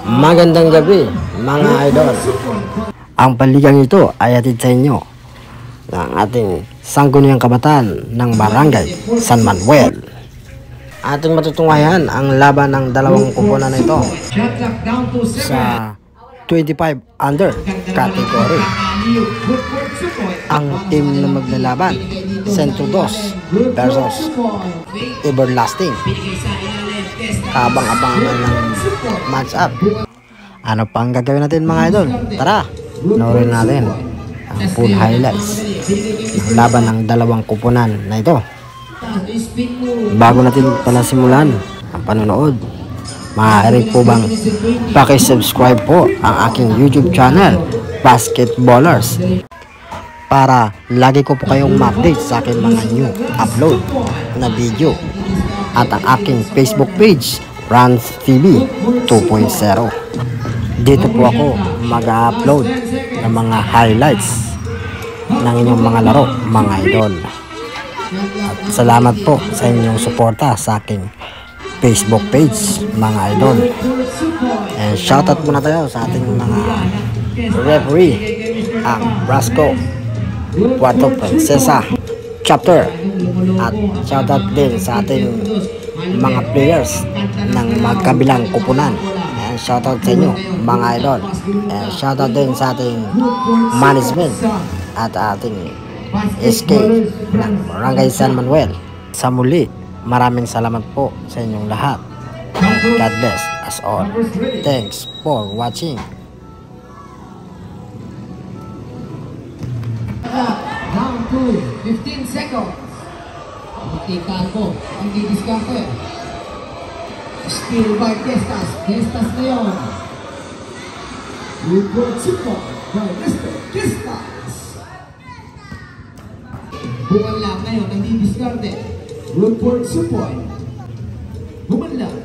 Magandang gabi mga idol. Ang paligang ito ay hatid sa inyo ng ating Sangguniang Kabataan ng Barangay San Manuel. Ating matutunghayan ang laban ng dalawang kupunan na ito sa 25 under category. Ang team na maglalaban, Centro 2 versus Everlasting. Kabang-abangan ng match up. Ano pang gagawin natin mga idol? Tara, panoorin natin ang full highlights ng laban ng dalawang kupunan na ito. Bago natin pala simulan ang panonood, maaari po bang paki-subscribe po ang aking YouTube channel, Basketballers, para lagi ko po kayong ma-update sa aking mga new upload na video, at ang aking Facebook page, Rans TV 2.0. Dito po ako mag-upload ng mga highlights ng inyong mga laro mga idol. At salamat po sa inyong suporta sa aking Facebook page mga idol. And shoutout muna tayo sa ating mga referee, ang Brasco Puerto Princesa chapter, at shoutout din sa ating mga players ng magkabilang kupunan. And shoutout sa inyo mga idol. And shoutout din sa ating management at ating SK ng Barangay San Manuel. Sa muli, maraming salamat po sa inyong lahat. God bless us all. Thanks for watching. Down to 15 seconds. Tikaan mo ang didiskarte. Steal by Kestas. Kestas na yun. Woodward support by Mr. Kestas. Buwan lang ngayon ang didiskarte. Woodward support. Buwan lang.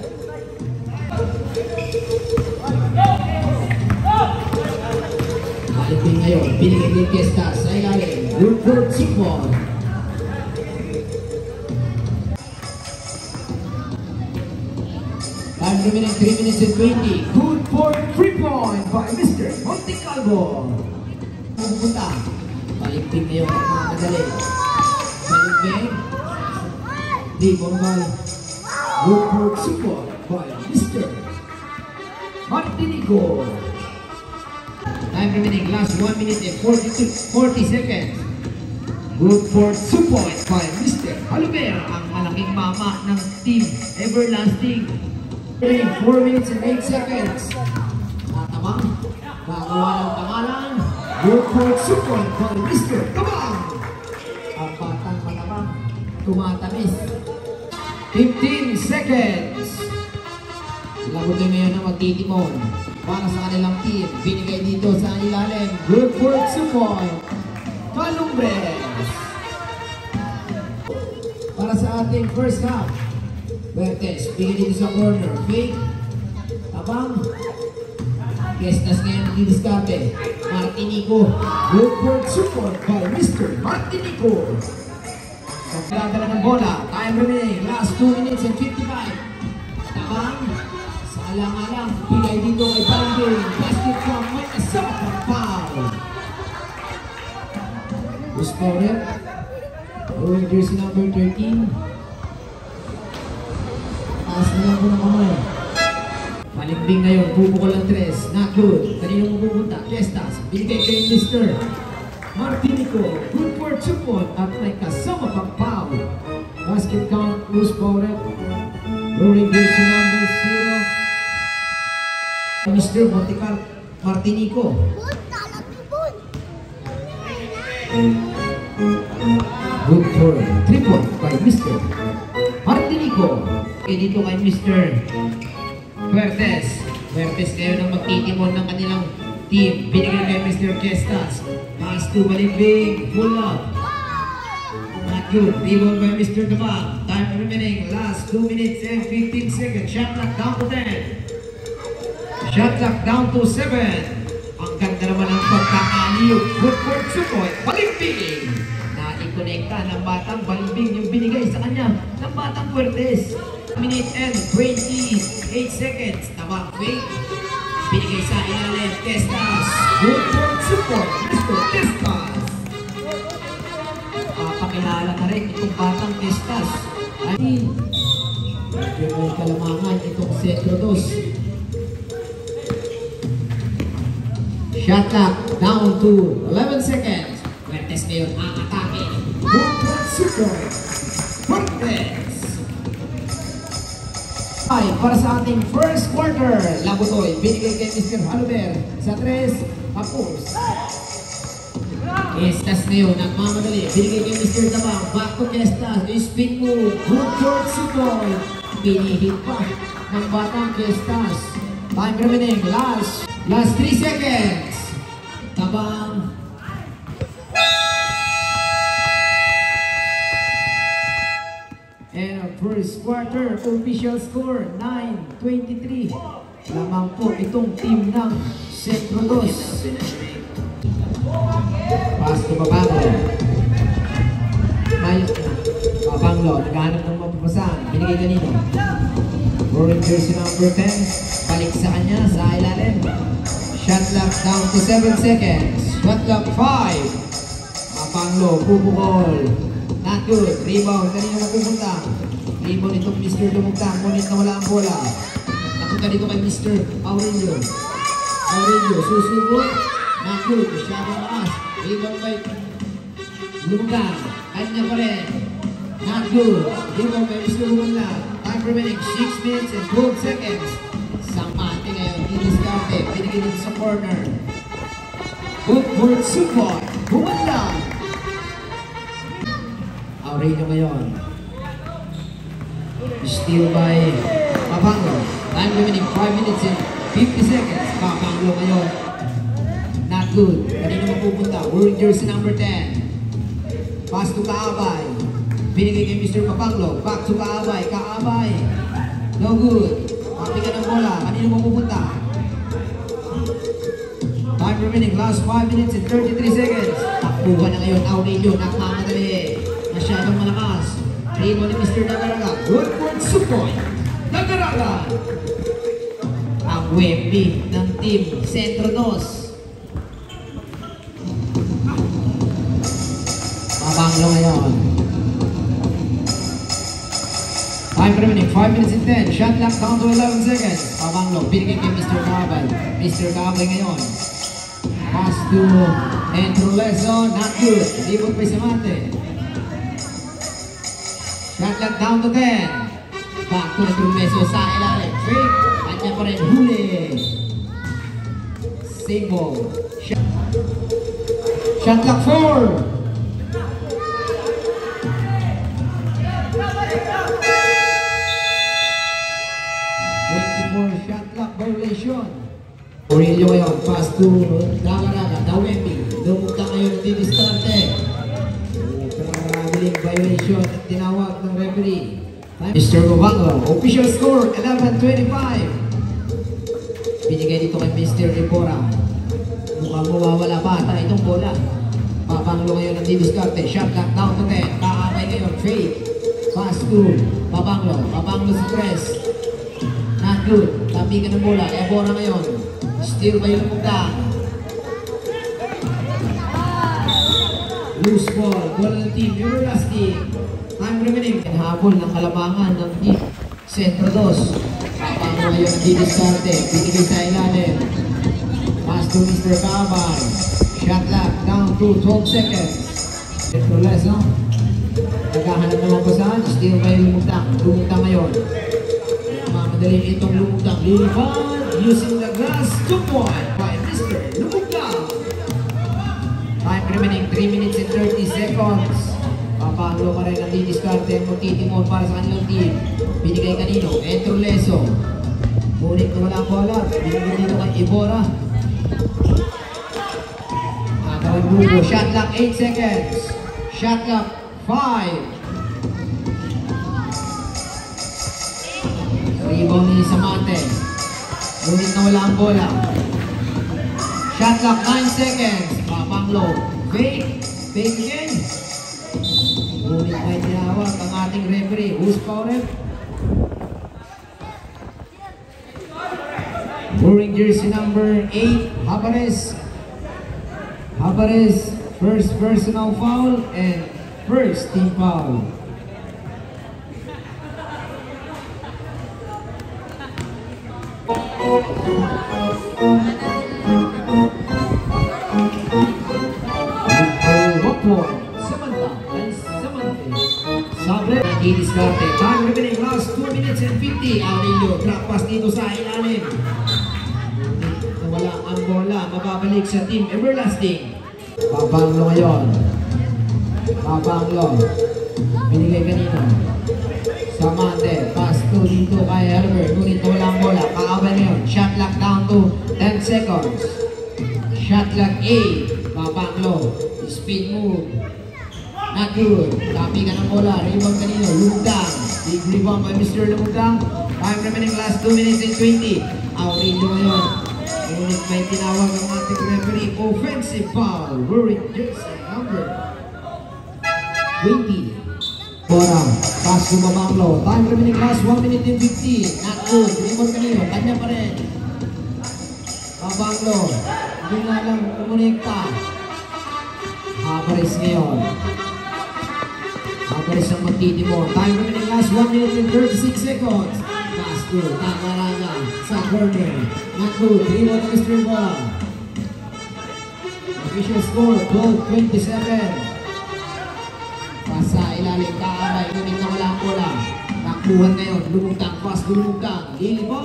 Alipin ngayon. Binigay ni Kestas sa ilalim. Woodward support. Time remaining 3 minutes and 20. Good for 3 point by Mr. Monticalvo. Pupunta. Baliktid ngayon at mga madali. Baliktid. Di Bongal. Good for support by Mr. Martinico. Time remaining last 1 minute and 40 seconds. Good for support by Mr. Alubera, ang malaking mama ng team Everlasting. 4 minutes and 8 seconds. Tatamang. Gagawa ng pangalan. Good for support by Mr. Tabang. Ang batang matabang. Tumatamis. 15 seconds. Lagot na ngayon ang magtitimon para sa kanilang team. Binigay dito sa ilalim. Good for support. Calumbres. Para sa ating first half. Bertes, bigay dito sa corner. Fake. Tabang. Kestas ngayon ang didiskarte. Martinico. Good for support by Mr. Martinico. Pagkakala ng bola. Time remaining. Last 2 minutes and 55. Tabang. Alang-alang, bigay dito kay Palambing. Basket from may kasama ng foul. Usporet. Wearing jersey number 13. Taas na lang po ng kamay. Palambing ngayon, bubukol ang 3. Not good. Kanina mo pupunta. Kestas. Binigay kay Mr. Martinico. Good for 2 point at may kasama pang foul. Basket count, Usporet. Wearing jersey number 0. Mr. Martinico. Good for 3 point by Mr. Martinico. Dito kay Mr. Fuertes. Fuertes ngayon ang magtitimon ng kanilang team. Binigay kay Mr. Kestas. Pass to Balimbing. Full up. Not good. Rebound by Mr. Tabang. Time remaining. Last 2 minutes and 15 seconds. Shot clock down to 10. Shot clock down to 7. Ang ganda naman ng pagkakaliw. Good for support. Balimbing. Na-ikonekta ng batang Balimbing yung binigay sa kanya ng batang Fuertes. Minute and 28 seconds. Tabang fake. Binigay sa ilalim. Testas. Good for support. Mr. Testas. Pakilala na rin itong batang Testas. Medyo may kalamangan itong Centro 2. Shot clock down to 11 seconds. Fuertes ngayon ang atake. Good for support. Fuertes. Ay, para sa ating first quarter. Labutoy, binigay kay Mr. Haluber sa 3 kapos. Kestas ngayon, nagmamadali. Binigay kay Mr. Tabang. Back to Kestas. Spin move. Good short support. Pinihit pa ng batang Kestas. Time remaining. Last 3 seconds. Tabang. And our first quarter official score 9-23. Lamang po itong team ng Centro 2. Pass to Babanglo. Ayos na. Babanglo, naghahanap ng mapapasan. Binigay kanino. Wearing jersey number 10. Balik sa kanya, sa ilalim. Shot clock down to 7 seconds. Shot clock 5. Babanglo, bubukol. Not good. Rebound, kanino napupunta. Rebound itong Mr. Lumugtang. Ngunit nawala ang bola. Napunta dito kay Mr. Aurelio. Aurelio, susubot. Not good. Masyadong maas. Rebound kay Lumugtang. Kanya pa rin. Not good. Rebound kay Mr. Lumugtang. Time remaining 6 minutes and 12 seconds. Samante ngayon. Diniscarte. Pinigil dito sa corner. Footboard support. Bumanda. Aurelio ngayon. Steal by Babanglo. Time remaining 5 minutes and 50 seconds. Babanglo ngayon. Not good. Kanino mapupunta? Wearing jersey number 10. Pass to Kaabay. Binigay kay Mr. Babanglo. Back to Kaabay. Kaabay. No good. Papigan ng bola. Kanino mapupunta? Time remaining. Last 5 minutes and 33 seconds. Takbuhan na ngayon. Aurelio. Nagmamadali. Masyadong malakas. Rebound ni Mr. Dagaraga. Good for support. Dagaraga. Ang weapon ng team Centro 2. Babanglo ngayon. Time remaining 5 minutes and 10. Shot clock down to 11 seconds. Babanglo. Binigay kay Mr. Cabal. Mr. Cabal ngayon. Pass to Entroleso. Not good. Rebound pa si Mate. Shot clock down to 10. Back to Entroleso sa ilalim. Fake. Kanya pa rin huli. Single. Shot clock 4. 24 shot clock violation. Aurelio ngayon. Pass to Dagaraga. Dawembi. Lumugtang ngayon ang didistarte. Traveling violation at tinawag ng referee. Mr. Babanglo, official score 11-25. Binigay dito kay Mr. Ripora. Mukhang mawawala pa ata itong bola. Babanglo ngayon ang didiskarte. Shot clock down to 10. Kaabay ngayon. Fake. Pass to Babanglo. Babanglo sa 3. Not good. Tabigan ng bola. Ebora ngayon. Steal by Lumugtang. Loose ball. Bola ng team. Eurostic. Time remaining. Habol ng kalabangan ng team Centro 2. Babanglo ngayon ang didiskarte. Binigay sa ilalim. Pass to Mr. Cabal. Shot clock down to 12 seconds. Centro Leso. Naghahanap naman po saan. Steal by Lumugtang. Lumugtang ngayon. Mamadali itong Lumugtang. Lilipad using the glass 2 point by Mr. Lumugtang. Time remaining 3 minutes and 30 seconds. Babanglo pa rin ang didiskarte ang magtitimon para sa kanilang team. Binigay kanino? Entroleso. Ngunit na wala ang bola. Binigay dito kay Ibora. Bugo. Shot clock 8 seconds. Shot clock 5. Rebound ni Samante. Ngunit na wala ang bola. Shot clock 9 seconds. Babanglo. Fake. Fake again. Ngunit may tinawag ang ating referee. Who's foul ref? Wearing jersey number 8, Habares. Habares, first personal foul and first team foul. Sabre, i-discarte. Time remaining, last 2 minutes and 50. Aurelio, drop pass dito sa ilalim. Nawala ang bola, mababalik sa team Everlasting. Babanglo ngayon. Babanglo. Binigay kanino. Samante, pass to dito kay Herbert. Ngunit wala ang bola. Kaabay na yun. Shot clock down to 10 seconds. Shot clock 8. Babanglo. Speed move. Not good. Tapi ka ng bola. Rebound kanino. Lumugdang. Big rebound by Mr. Lumugdang. Time remaining, last 2 minutes and 20. Aurelio ngayon. Ngunit may tinawag ang ating referee. Offensive foul. Wearing jersey number 20. Bora. Pass to Babanglo. Time remaining, last 1 minute and 50. Not good. Rebound kanino. Kanya pa rin. Babanglo. Hindi nga lang kumonekta. Habares ngayon. Habares ang magtitimo. Time remaining, last 1 minute and 36 seconds. Pass to Tamaraga sa corner. Not good. Rebound ng Mr. Bola. Official score 12-27. Pass sa ilalim. Kaabay. Ngunit na wala ang bola. Takbuhan ngayon. Lumugdang. Pass to Lumugdang. Lilibad.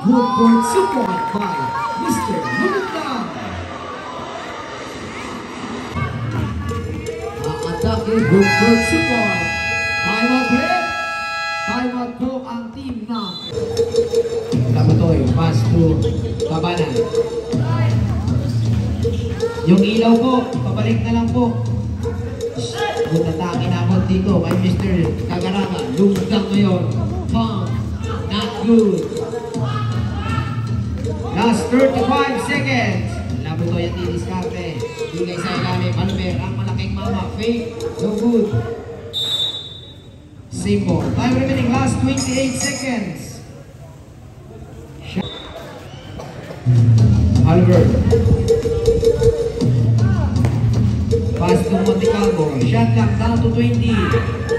Good court support by Mr. Lumugdang. Atake, good court support. Time out break. Time out po ang team na Labutoy. Pass to Kabanan. Yung ilaw po, pabalik na lang po. Good atake na po dito kay Mr. Kagaraga. Lumugdang ngayon. Pump. Not good. Last 35 seconds. Labutoy at didiskarte. Bigay sa ilalim. Palmer ang malaking mama. Fake. No good. Same ball. Time remaining, last 28 seconds. Albert. Pass to Montecarlo. Shot clock down to 20.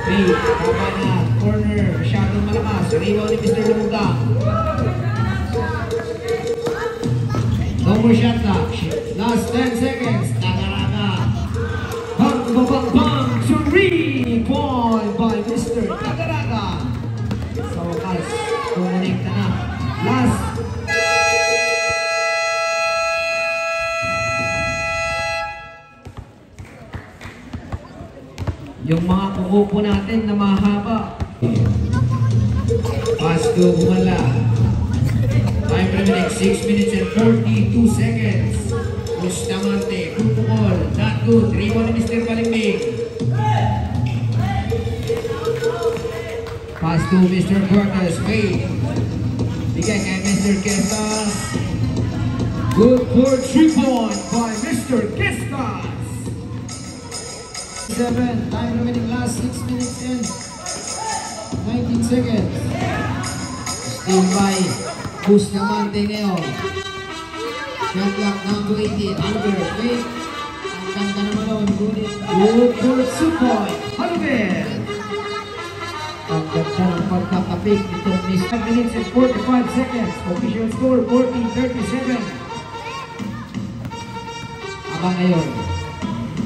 Fake. Kabana. Corner. Masyadong malakas. Rebound ni Mr. Lumugdang. No more shot clock. Last 10 seconds. Kagaraga. Bang, bang, bang, bang. 3-point by Mr. Kagaraga. Sa wakas, kumonekta na. Last. Yung mga kukupo natin na mahaba. Pass to Bumala. Time remaining 6 minutes and 42 seconds. Bustamante, Kupukol, not good. Rebound ni Mr. Balimbing. Pass to Mr. Cortez, wait. Bigay kay Mr. Kestas. Good for 3-point by Mr. Kestas. 7, time remaining, last 6 minutes and 19 seconds. Still by Bustamante ngayon. Shot clock down to 18. Albert, wait. Ang ganda naman doon. Good for 2-point. Albert. Ang ganda ng pagkakapik nitong miss. 5 minutes and 45 seconds. Official score 14-37. Abang ngayon.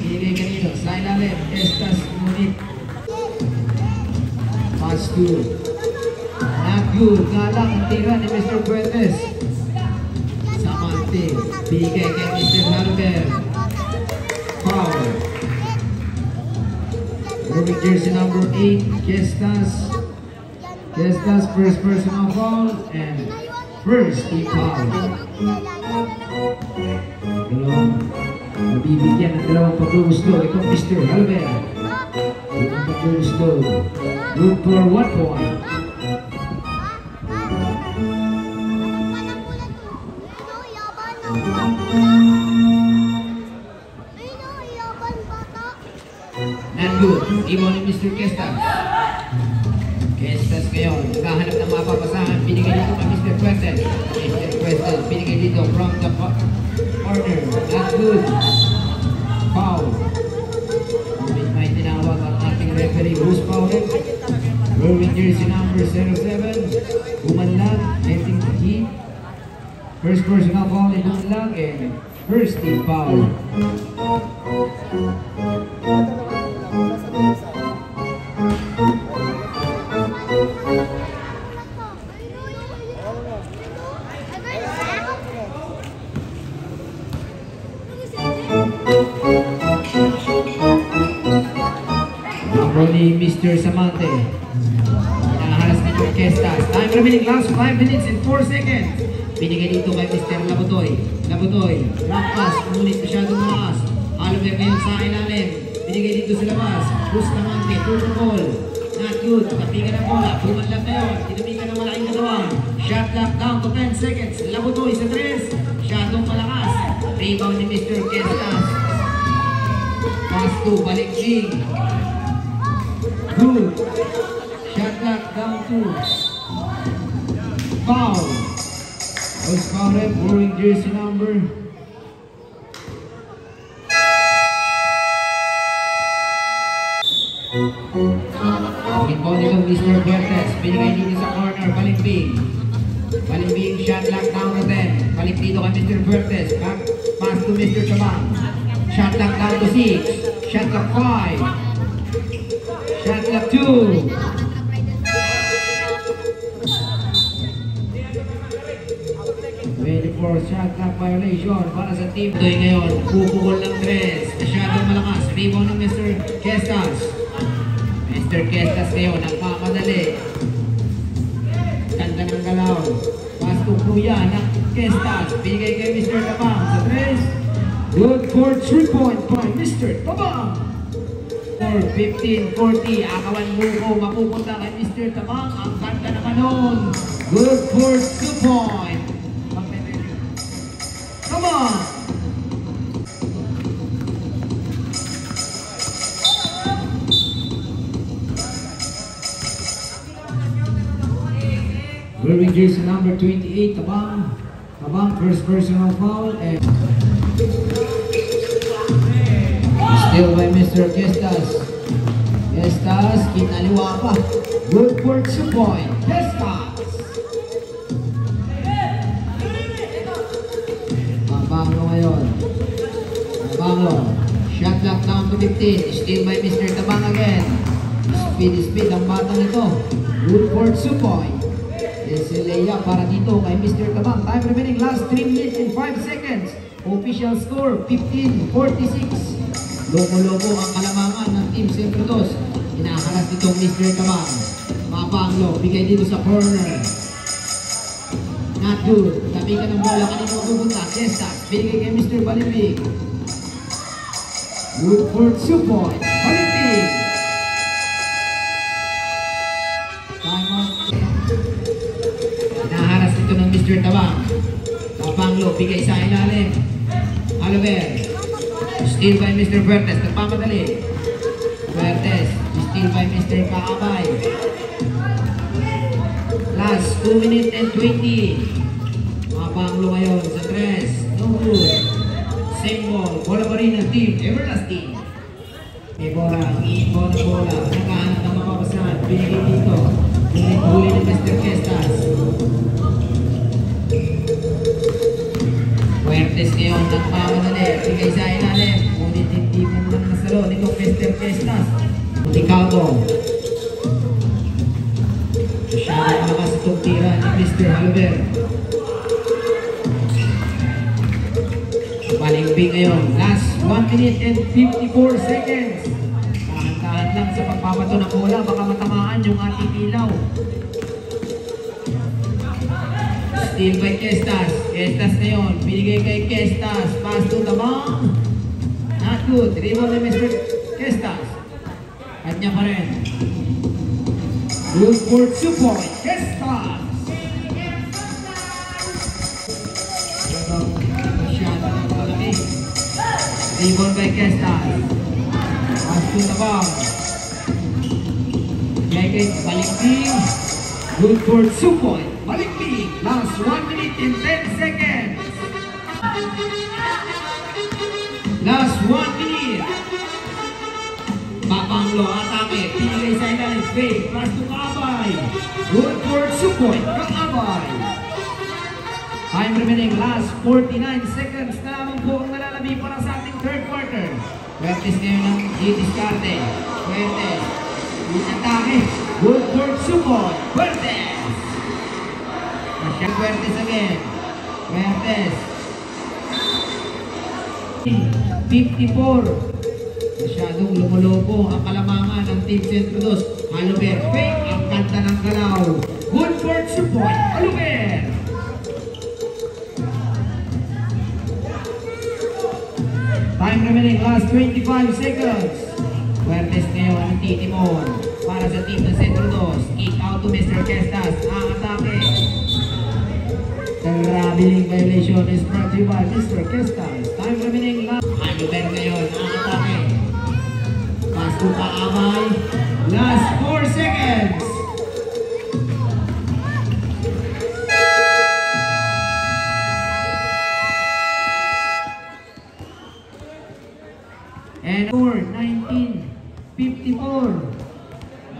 Ibigay kanino. Sa ilalim. Estas ngunit. Pass to. Not good. Galang ang tira ni Mr. Puentes. Samante. Bigay kay Mr. Harber. Foul. Moving jersey number 8. Kestas. Kestas first personal foul and first team foul. Mabibigyan ng dalawang paggugusto itong Mr. Harber. Itong paggugusto. Good for 1 point. Not good. Ibon ni Mr. Kestas. Kestas ngayon, naghahanap ng mapapasahan. Binigay dito kay Mr. Fuentes. Mr. Fuentes, binigay dito from the corner. Not good. Foul. May tinawag ang ating referee, Bruce Powell. Wearing jersey number 07. Bumanlag, netting the heat. First personal foul ni Bumanlag and first team foul. Ni Mr. Samante. Inaharas ni Orquestas. Time remaining, last 5 minutes and 4 seconds. Binigay dito kay Mr. Labutoy. Labutoy, drop pass, ngunit masyadong malakas. Oliver ngayon sa ilalim. Binigay dito sa labas. Bruce Samante, through the ball. Not good. Kapigan ng bola. Bumanlag ngayon. Tinamigan ng malaking katawan. Shot clock down to 10 seconds. Labutoy sa 3. Masyadong malakas. Rebound ni Mr. Orquestas. Pass to Balikjing. Good. Shot clock down to foul. Was fouled, wearing jersey number 'Ginball nito Mr. Bertes. Binigay dito sa corner, Balimbing. Balimbing, shot clock down to 10. Balik dito kay Mr. Bertes. Back pass to Mr. Tabang. Shot clock down to 6. Shot clock 5. Shot clock 2. For shot clock violation para sa team. Ito ngayon, pupukol ng 3. Masyadong malakas. Rebound ng Mr. Kestas. Mr. Kestas ngayon, nagpapadali. Ganda ng galaw. Pass to Kuya ng Kestas. Bigay kay Mr. Tabang sa 3. Good for 3 point by Mr. Tabang. 15-40, akawan Buko, mapupunta kay Mr. Tabang. Ang ganda naman nun. Good for 2 point. Come on! Wearing jersey number 28, Tabang. Tabang, first personal foul and still by Mr. Kestas. Kestas, kinaliwa pa. Good for 2 point. Kestas. Mabanglo ngayon. Mabanglo. Shot clock down to 15. Still by Mr. Tabang again. Speed ang batang ito. Good for 2 point. Leia para dito kay Mr. Tabang. Time remaining, last 3 minutes and 5 seconds. Official score, 15-46. Loko-loko ang kalamangan ng Team Centro Dos. Inaharas itong Mr. Tabang. Mapanglo, bigay dito sa corner. Not good. Tabi ka ng bola, kanino pupunta? Kestas, binigay kay Mr. Balimbing. Good for 2 point. Balimbing. Time out. Inaharas ito ng Mr. Tabang. Mapanglo, bigay sa ilalim. Oliver. Still by Mr. Bertes, nagpapadali. Bertes, still by Mr. Kaabay. Last 2 minutes and 20. Mapanglo ngayon sa 3. No good. Same ball. Bola pa rin ang team. Everlasting. May bola. Iibaw na bola. Nakahanap ng mapapasahan. Binigay dito. Huli ng Mr. Kestas. Bertes ngayon nagpapadali. Bigay sa ilalim. Ngunit hindi mo lang nasalo nitong Mr. Kestas. Ricardo. Masyadong malakas itong tira ni Mr. Haluber. Balimbing ngayon. Last 1 minute and 54 seconds. Tahan-tahan lang sa pagpapato ng bola. Baka matamaan yung ating ilaw. Still by Kestas. Kestas ngayon. Binigay kay Kestas. Pass to Tabang. Not good. Rebound ni Mr. Kestas. Kanya pa rin. Good for 2 point. Kestas. Rebound by Kestas. Pass to Tabang. Bigay kay Balimbing. Good for 2 point. Balimbing. Last 1 minute and 10 seconds. Last 1 minute. Papanglo, atake. Pinigay sa ilalim. Fake. Pass to Kaabay. Good for 2 point. Kaabay. Time remaining. Last 49 seconds na lamang po ang nalalabi para sa ating third quarter. Fuertes ngayon ang didiskarte. Fuertes. Atake. Good for 2 point. Fuertes. Fuertes again. Fuertes. 54. Masyadong lumolobo ang kalamangan ng Team Centro Dos. Haluber, fake ang kanta ng galaw. Good for 2 point. Haluber. Time remaining, last 25 seconds. Fuertes ngayon ang titimon para sa team ng Centro Dos. Kick out to Mr. Kestas. Ang atake. Traveling violation is brought to you by Mr. Kestas. Time remaining, last. Haluber ngayon ang atake. Pass to Kaabay. Last 4 seconds. And score 19-54.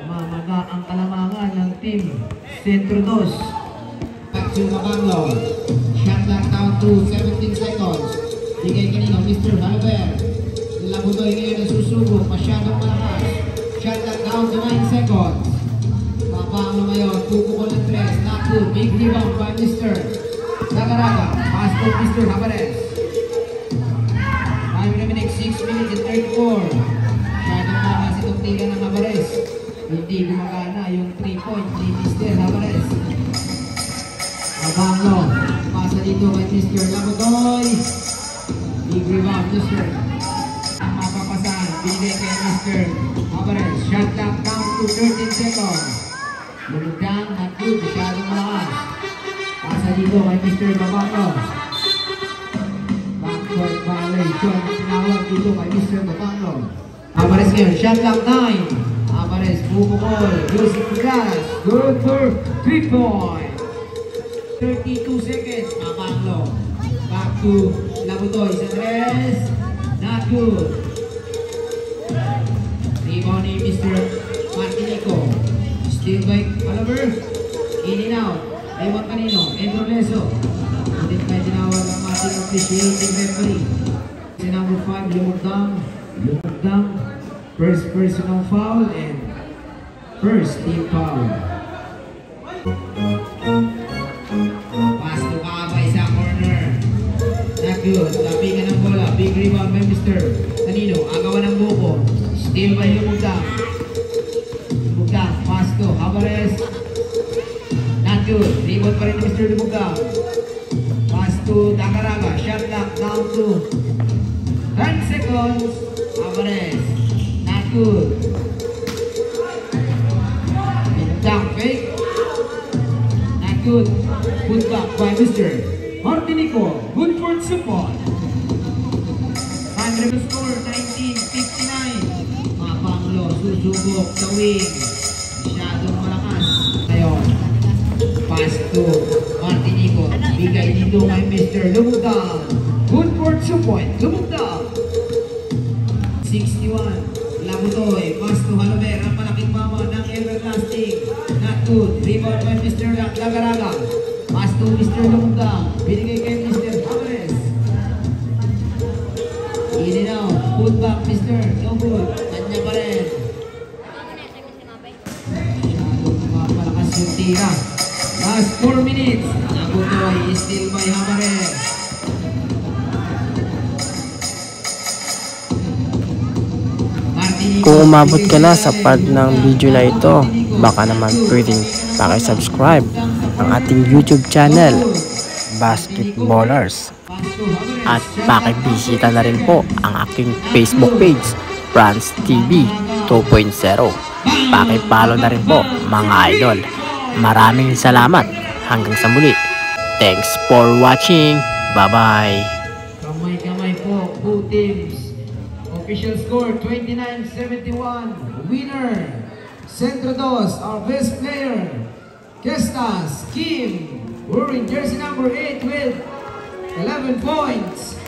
Mamaga ang kalamangan ng team Centro Dos. Back to Mabanglo. Shot clock down to 17 seconds. Bigay kanino, Mr. Halber. Labutoy ngayon ang susubo. Masyadong malakas. Shot clock down to 9 seconds. Mabanglo ngayon. Pupukol ng 3. Not good. Big rebound by Mr. Dagaraga. Pass to Mr. Habares. Time remaining 6 minutes and 34. Masyadong malakas itong tira ng Habares. Hindi gumagana yung 3 point ni Mr. Habares. Mabanglo. Pasa dito kay Mr. Labutoy. Big rebound, Mr. Mapapasan. Binigay kay Mr. Habares. Shot clock down to 13 seconds. Lumugdang, not good. Masyadong malakas. Pasa dito kay Mr. Mabanglo. Backcourt violation. Tinawag dito kay Mr. Mabanglo. Habares ngayon. Shot clock 9. Habares bubukol. Using glass. Good for 3 point. 32 seconds. Mabanglo. Back to Labutoy. Sa tres. Not good. Rebound ni Mr. Martinico. Still by Oliver. In and out. Ewan kanino. Endroleso. Hindi tayo tinawag ang ating appreciating referee. Si number 5, Lumugdang. Lumugdang. First personal foul and first team foul. Pass to Kaabay sa corner. Not good. Tapingan ng bola. Big rebound by Mr. Kanino. Agawan ng buko. Still by Lumugdang. Lumugdang. Pass to Habares. Not good. Rebound pa rin ni Mr. Lumugdang. Pass to Dagaraga. Shot clock down to 10 seconds. Habares. Not good. Lumugdang fake. Not good. Put back by Mr. Martinico. Good for support. Time remaining score 19-59. Mabanglo. Susubok sa wing. Masyadong malakas. Ngayon. Pass to Martinico. Bigay dito kay Mr. Lumugdang. Good for 2 point. Lumugdang. 61. Labutoy. Pass to Haluber. Ang malaking mama ng Everlasting. Not good. Rebound by Mr. Dagaraga. Pass to Mr. Lumugdang. Binigay kay Mr. Habares. In and out. Put back Mr. No good. Kanya pa rin. Masyadong malakas yung tira. Last 4 minutes. Labutoy is still by Habares. Kung umabot ka na sa part ng video na ito, baka naman pwedeng pakisubscribe ang ating YouTube channel, Basketballers. At pakibisita na rin po ang aking Facebook page, Franz TV 2.0. Pakipollow na rin po mga idol. Maraming salamat. Hanggang sa muli. Thanks for watching. Bye-bye. Kamay-kamay po, 2 teams. Official score 29-71. Winner, Centro 2, our best player, Kestas Kim, wearing jersey number 8 with 11 points.